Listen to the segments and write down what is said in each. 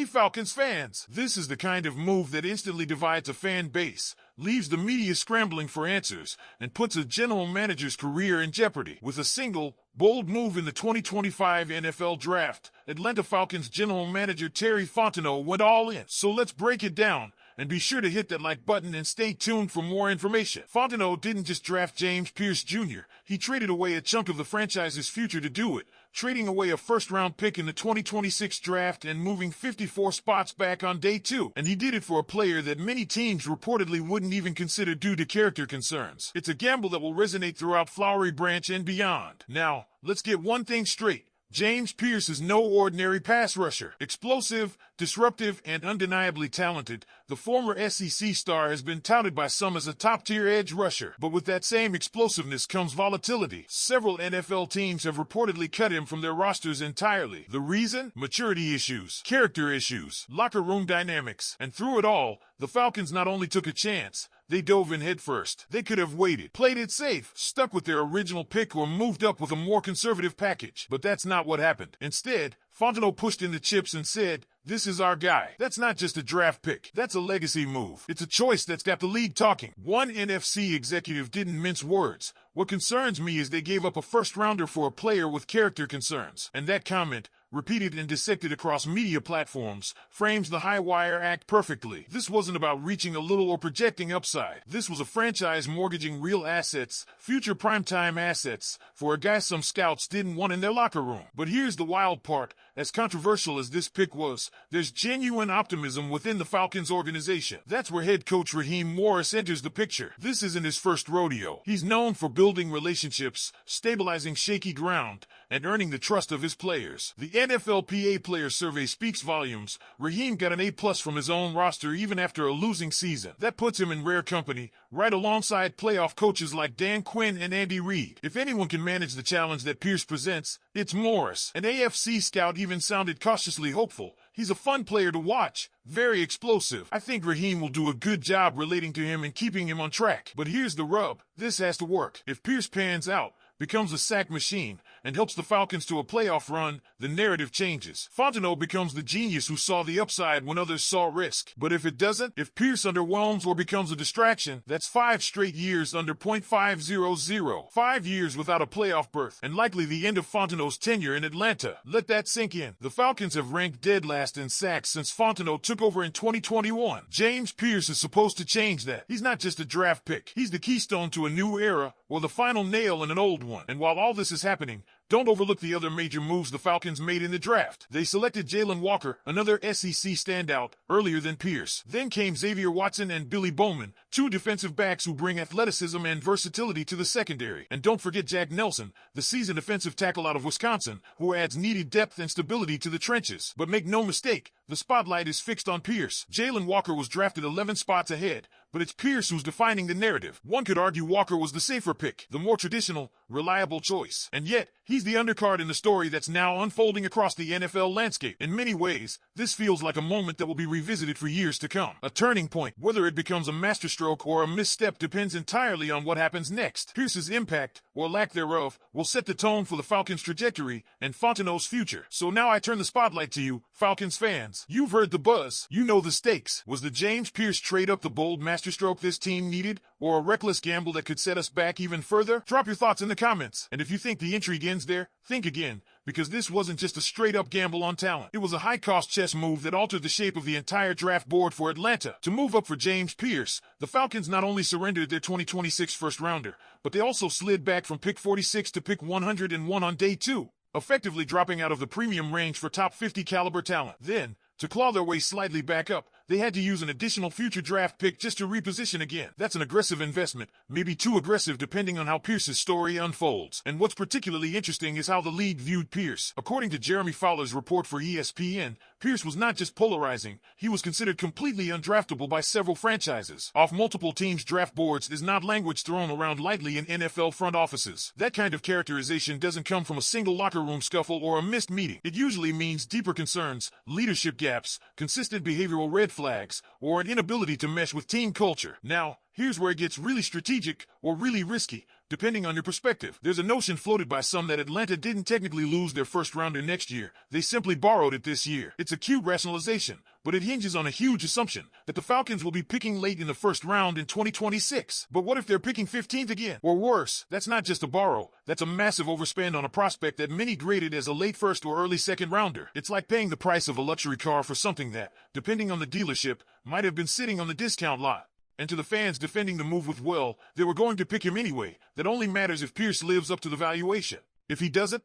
Hey Falcons fans! This is the kind of move that instantly divides a fan base, leaves the media scrambling for answers, and puts a general manager's career in jeopardy. With a single, bold move in the 2025 NFL Draft, Atlanta Falcons general manager Terry Fontenot went all in. So let's break it down. And be sure to hit that like button and stay tuned for more information. Fontenot didn't just draft James Pierce Jr., he traded away a chunk of the franchise's future to do it, trading away a first-round pick in the 2026 draft and moving 54 spots back on day 2. And he did it for a player that many teams reportedly wouldn't even consider due to character concerns. It's a gamble that will resonate throughout Flowery Branch and beyond. Now, let's get one thing straight. James Pierce is no ordinary pass rusher. Explosive, disruptive, and undeniably talented, the former SEC star has been touted by some as a top-tier edge rusher. But with that same explosiveness comes volatility. Several NFL teams have reportedly cut him from their rosters entirely. The reason? Maturity issues, character issues, locker room dynamics. And through it all, the Falcons not only took a chance, they dove in headfirst. They could have waited, played it safe, stuck with their original pick, or moved up with a more conservative package. But that's not what happened. Instead, Fontenot pushed in the chips and said, "This is our guy." That's not just a draft pick. That's a legacy move. It's a choice that's got the league talking. One NFC executive didn't mince words. "What concerns me is they gave up a first-rounder for a player with character concerns." And that comment, repeated and dissected across media platforms, frames the high wire act perfectly. This wasn't about reaching a little or projecting upside. This was a franchise mortgaging real assets, future primetime assets, for a guy some scouts didn't want in their locker room. But here's the wild part. As controversial as this pick was, there's genuine optimism within the Falcons organization. That's where head coach Raheem Morris enters the picture. This isn't his first rodeo. He's known for building relationships, stabilizing shaky ground, and earning the trust of his players. The NFLPA Player Survey speaks volumes. Raheem got an A+ from his own roster even after a losing season. That puts him in rare company, right alongside playoff coaches like Dan Quinn and Andy Reid. If anyone can manage the challenge that Pierce presents, it's Morris. An AFC scout even sounded cautiously hopeful. He's a fun player to watch, very explosive. I think Raheem will do a good job relating to him and keeping him on track. But here's the rub. This has to work. If Pierce pans out, becomes a sack machine, and helps the Falcons to a playoff run, the narrative changes. Fontenot becomes the genius who saw the upside when others saw risk. But if it doesn't, if Pierce underwhelms or becomes a distraction, that's 5 straight years under .500. 5 years without a playoff berth, and likely the end of Fontenot's tenure in Atlanta. Let that sink in. The Falcons have ranked dead last in sacks since Fontenot took over in 2021. James Pierce is supposed to change that. He's not just a draft pick. He's the keystone to a new era, or the final nail in an old one. And while all this is happening, don't overlook the other major moves the Falcons made in the draft. They selected Jalon Walker, another SEC standout, earlier than Pierce. Then came Xavier Watson and Billy Bowman, 2 defensive backs who bring athleticism and versatility to the secondary. And don't forget Jack Nelson, the seasoned defensive tackle out of Wisconsin, who adds needed depth and stability to the trenches. But make no mistake, the spotlight is fixed on Pierce. Jalon Walker was drafted 11 spots ahead, but it's Pierce who's defining the narrative. One could argue Walker was the safer pick, the more traditional, reliable choice. And yet, he's the undercard in the story that's now unfolding across the NFL landscape. In many ways, this feels like a moment that will be revisited for years to come. A turning point. Whether it becomes a masterstroke or a misstep depends entirely on what happens next. Pierce's impact, or lack thereof, will set the tone for the Falcons' trajectory and Fontenot's future. So now I turn the spotlight to you, Falcons fans. You've heard the buzz. You know the stakes. Was the James Pierce trade up the bold masterstroke this team needed, or a reckless gamble that could set us back even further? Drop your thoughts in the comments. And if you think the intrigue ends there, think again, because this wasn't just a straight-up gamble on talent. It was a high-cost chess move that altered the shape of the entire draft board for Atlanta. To move up for James Pierce, the Falcons not only surrendered their 2026 first-rounder, but they also slid back from pick 46 to pick 101 on day 2, effectively dropping out of the premium range for top 50 caliber talent. Then, to claw their way slightly back up, they had to use an additional future draft pick just to reposition again. That's an aggressive investment, maybe too aggressive depending on how Pierce's story unfolds. And what's particularly interesting is how the league viewed Pierce. According to Jeremy Fowler's report for ESPN, Pierce was not just polarizing, he was considered completely undraftable by several franchises. Off multiple teams' draft boards is not language thrown around lightly in NFL front offices. That kind of characterization doesn't come from a single locker room scuffle or a missed meeting. It usually means deeper concerns, leadership gaps, consistent behavioral red flags, or an inability to mesh with team culture. Now, Here's where it gets really strategic or really risky, depending on your perspective. There's a notion floated by some that Atlanta didn't technically lose their first rounder next year. They simply borrowed it this year. It's a cute rationalization, but it hinges on a huge assumption that the Falcons will be picking late in the first round in 2026. But what if they're picking 15th again? Or worse, that's not just a borrow. That's a massive overspend on a prospect that many graded as a late first or early second rounder. It's like paying the price of a luxury car for something that, depending on the dealership, might have been sitting on the discount lot. And to the fans defending the move with well, they were going to pick him anyway. That only matters if Pierce lives up to the valuation. If he doesn't,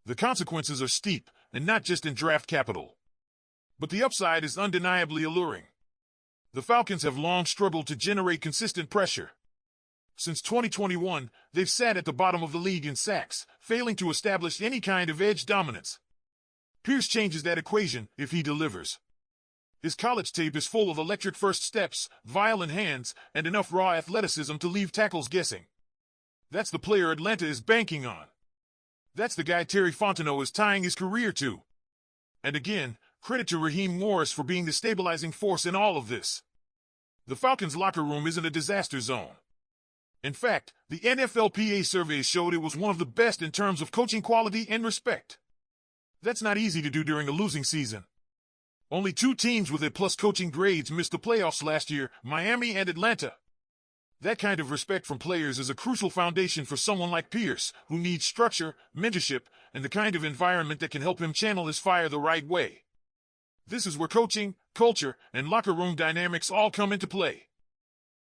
the consequences are steep, and not just in draft capital. But the upside is undeniably alluring. The Falcons have long struggled to generate consistent pressure. Since 2021, they've sat at the bottom of the league in sacks, failing to establish any kind of edge dominance. Pierce changes that equation if he delivers. His college tape is full of electric first steps, violent hands, and enough raw athleticism to leave tackles guessing. That's the player Atlanta is banking on. That's the guy Terry Fontenot is tying his career to. And again, credit to Raheem Morris for being the stabilizing force in all of this. The Falcons' locker room isn't a disaster zone. In fact, the NFLPA survey showed it was one of the best in terms of coaching quality and respect. That's not easy to do during a losing season. Only 2 teams with A+ coaching grades missed the playoffs last year, Miami and Atlanta. That kind of respect from players is a crucial foundation for someone like Pierce, who needs structure, mentorship, and the kind of environment that can help him channel his fire the right way. This is where coaching, culture, and locker room dynamics all come into play.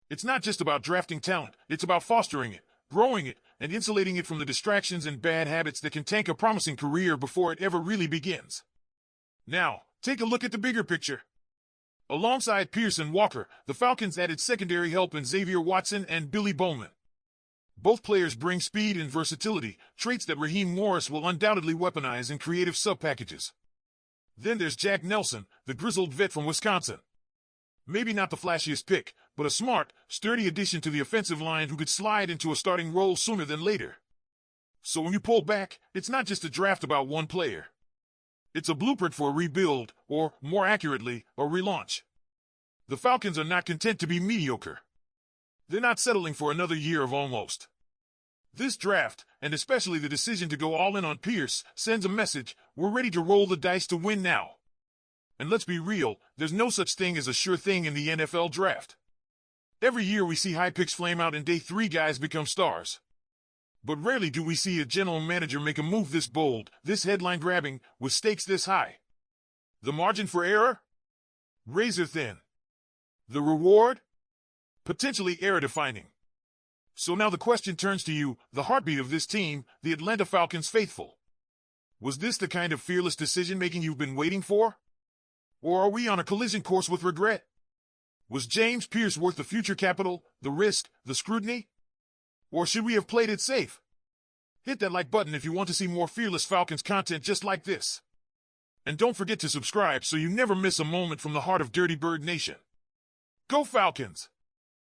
It's not just about drafting talent, it's about fostering it, growing it, and insulating it from the distractions and bad habits that can tank a promising career before it ever really begins. Now, take a look at the bigger picture. Alongside Pierce and Walker, the Falcons added secondary help in Xavier Watson and Billy Bowman. Both players bring speed and versatility, traits that Raheem Morris will undoubtedly weaponize in creative sub-packages. Then there's Jack Nelson, the grizzled vet from Wisconsin. Maybe not the flashiest pick, but a smart, sturdy addition to the offensive line who could slide into a starting role sooner than later. So when you pull back, it's not just a draft about one player. It's a blueprint for a rebuild, or, more accurately, a relaunch. The Falcons are not content to be mediocre. They're not settling for another year of almost. This draft, and especially the decision to go all in on Pierce, sends a message: we're ready to roll the dice to win now. And let's be real, there's no such thing as a sure thing in the NFL draft. Every year we see high picks flame out and day 3 guys become stars. But rarely do we see a general manager make a move this bold, this headline-grabbing, with stakes this high. The margin for error? Razor thin. The reward? Potentially error-defining. So now the question turns to you, the heartbeat of this team, the Atlanta Falcons faithful. Was this the kind of fearless decision-making you've been waiting for? Or are we on a collision course with regret? Was James Pierce worth the future capital, the risk, the scrutiny? Or should we have played it safe? Hit that like button if you want to see more Fearless Falcons content just like this. And don't forget to subscribe so you never miss a moment from the heart of Dirty Bird Nation. Go Falcons!